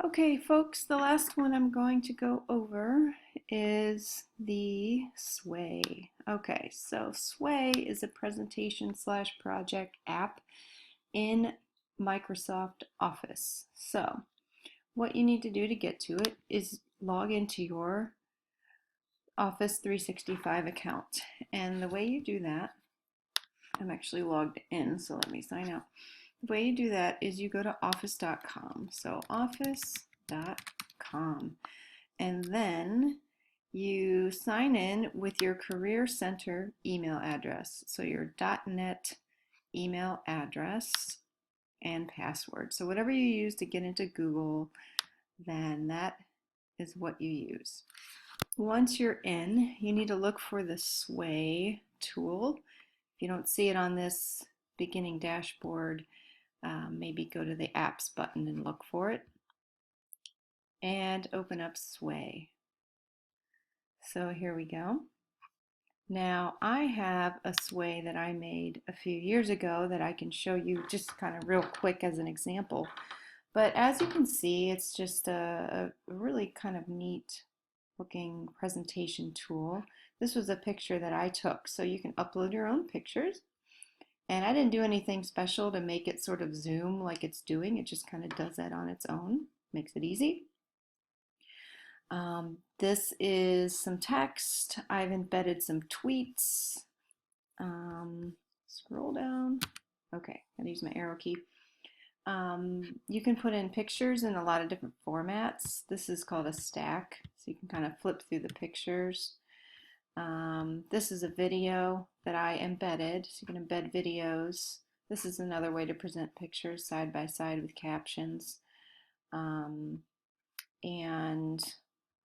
Okay, folks, the last one I'm going to go over is the Sway. Okay, so Sway is a presentation slash project app in Microsoft Office. So what you need to do to get to it is log into your Office 365 account. And the way you do that, I'm actually logged in, so let me sign out. The way you do that is you go to office.com. So office.com. And then you sign in with your Career Center email address. So your .NET email address and password. So whatever you use to get into Google, then that is what you use. Once you're in, you need to look for the Sway tool. If you don't see it on this beginning dashboard, maybe go to the apps button and look for it and open up Sway. So here we go. Now I have a Sway that I made a few years ago that I can show you just kind of real quick as an example. But as you can see, it's just a really kind of neat looking presentation tool. This was a picture that I took, so you can upload your own pictures. And I didn't do anything special to make it sort of zoom like it's doing. It just kind of does that on its own, makes it easy. This is some text. I've embedded some tweets. Scroll down. Okay, I'll use my arrow key. You can put in pictures in a lot of different formats. This is called a stack, so you can kind of flip through the pictures. This is a video that I embedded, so you can embed videos. This is another way to present pictures side by side with captions. And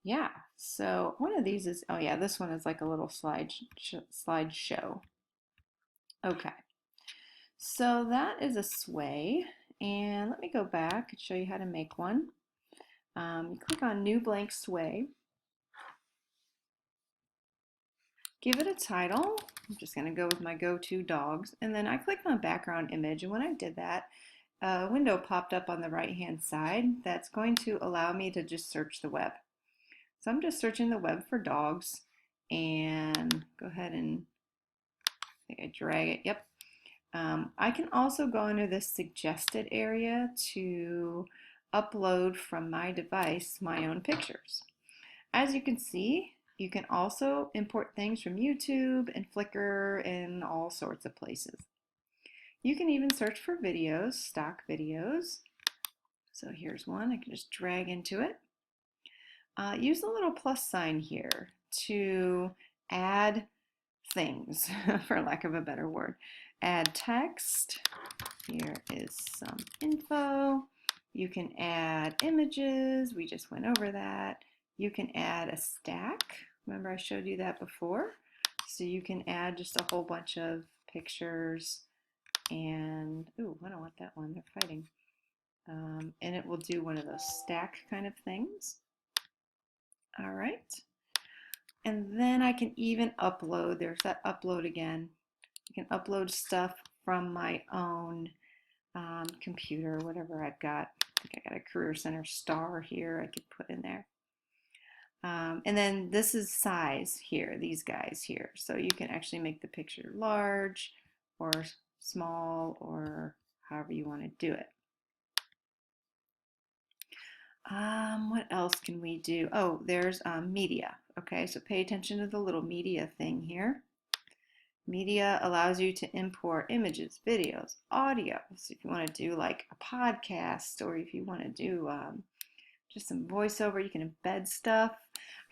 yeah, so one of these is, oh yeah, this one is like a little slideshow. Okay, so that is a Sway, and let me go back and show you how to make one. You click on New Blank Sway, give it a title. I'm just going to go with my go-to dogs, and then I clicked on background image, and when I did that, a window popped up on the right-hand side that's going to allow me to just search the web. So I'm just searching the web for dogs, and go ahead and I think I drag it. Yep. I can also go into this suggested area to upload from my device my own pictures. As you can see, you can also import things from YouTube and Flickr and all sorts of places. You can even search for videos, stock videos. So here's one, I can just drag into it. Use the little plus sign here to add things, for lack of a better word. Add text. Here is some info. You can add images. We just went over that. You can add a stack. Remember I showed you that before? So you can add just a whole bunch of pictures and, ooh, I don't want that one, they're fighting. And it will do one of those stack kind of things. All right. And then I can even upload, there's that upload again. I can upload stuff from my own computer, whatever I've got. I think I got a Career Center star here I could put in there. And then this is size here, these guys here. So you can actually make the picture large or small or however you want to do it. What else can we do? Oh, there's media. Okay, so pay attention to the little media thing here. Media allows you to import images, videos, audio. So if you want to do like a podcast or if you want to do just some voiceover, you can embed stuff.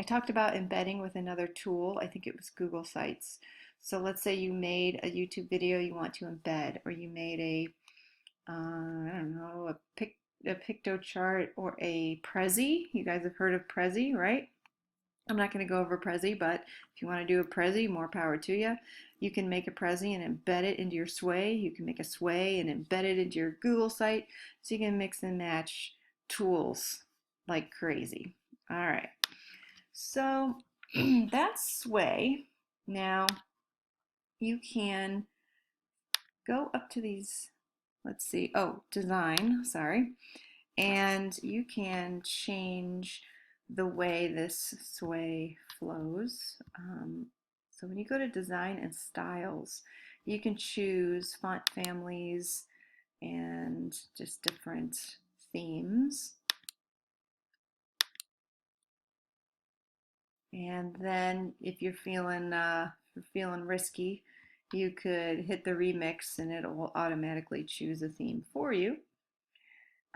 I talked about embedding with another tool. I think it was Google Sites. So let's say you made a YouTube video you want to embed, or you made a, I don't know, a Pictochart or a Prezi. You guys have heard of Prezi, right? I'm not going to go over Prezi, but if you want to do a Prezi, more power to you. You can make a Prezi and embed it into your Sway. You can make a Sway and embed it into your Google site. So you can mix and match tools like crazy. All right. So that's Sway. Now you can go up to these, let's see, oh, design, sorry. And you can change the way this sway flows. So when you go to design and styles, you can choose font families and just different themes. And then if you're feeling risky, you could hit the remix and it will automatically choose a theme for you.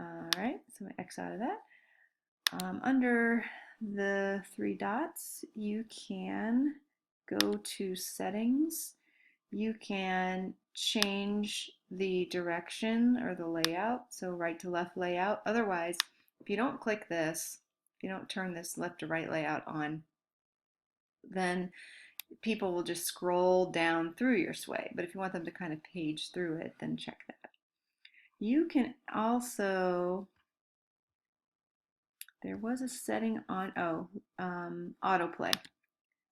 All right, so I'm gonna X out of that. Under the three dots, you can go to settings. You can change the direction or the layout, so right to left layout. Otherwise, if you don't click this, if you don't turn this left to right layout on, then people will just scroll down through your sway. But if you want them to kind of page through it, then check that. You can also, there was a setting on, autoplay.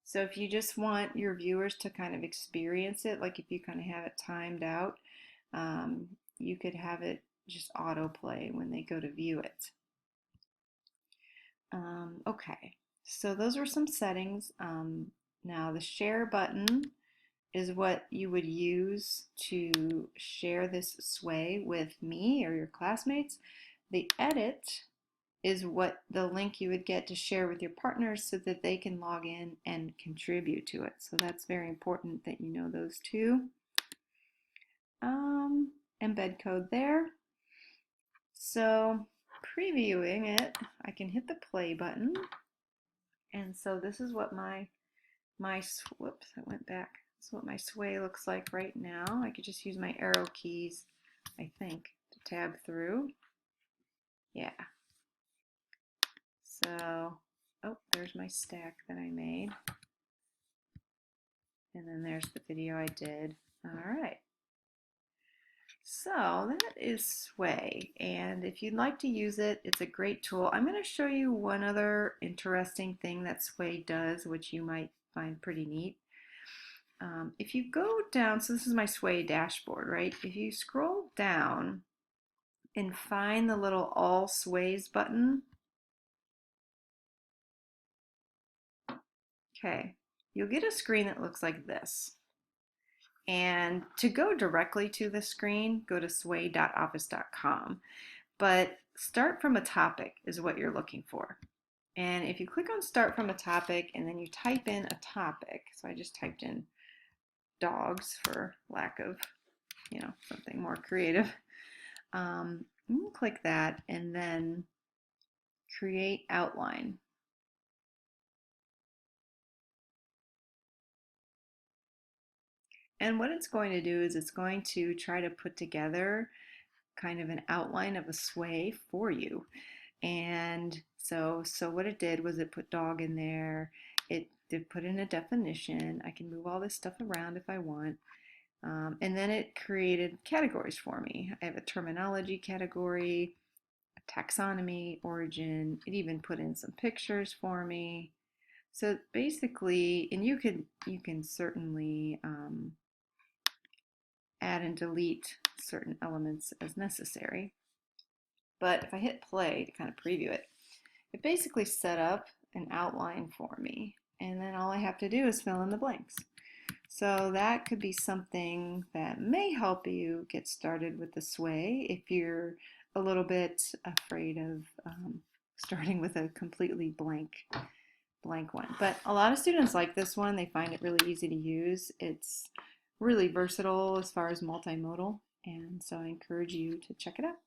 So if you just want your viewers to kind of experience it, like if you kind of have it timed out, um, you could have it just autoplay when they go to view it. Okay, so those are some settings. Now the share button is what you would use to share this sway with me or your classmates. The edit is what the link you would get to share with your partners so that they can log in and contribute to it. So that's very important that you know those two. Embed code there. So previewing it, I can hit the play button. And so this is what whoops, I went back. This is what my sway looks like right now. I could just use my arrow keys, I think, to tab through. Yeah. So, oh, there's my stack that I made. And then there's the video I did. All right. So that is Sway, and if you'd like to use it, it's a great tool. I'm going to show you one other interesting thing that Sway does, which you might find pretty neat. If you go down, so this is my Sway dashboard, right? If you scroll down and find the little All Sways button, okay, you'll get a screen that looks like this. And to go directly to the screen, go to sway.office.com. But start from a topic is what you're looking for. And if you click on start from a topic and then you type in a topic, so I just typed in dogs for lack of, something more creative. You can click that and then create outline. And what it's going to do is it's going to try to put together kind of an outline of a sway for you. And so what it did was it put dog in there. It did put in a definition. I can move all this stuff around if I want. And then it created categories for me. I have a terminology category, a taxonomy, origin. It even put in some pictures for me. So basically, and you can certainly add and delete certain elements as necessary. But if I hit play to kind of preview it, it basically set up an outline for me. And then all I have to do is fill in the blanks. So that could be something that may help you get started with the sway if you're a little bit afraid of starting with a completely blank one. But a lot of students like this one. They find it really easy to use. It's really versatile as far as multimodal. And so I encourage you to check it out.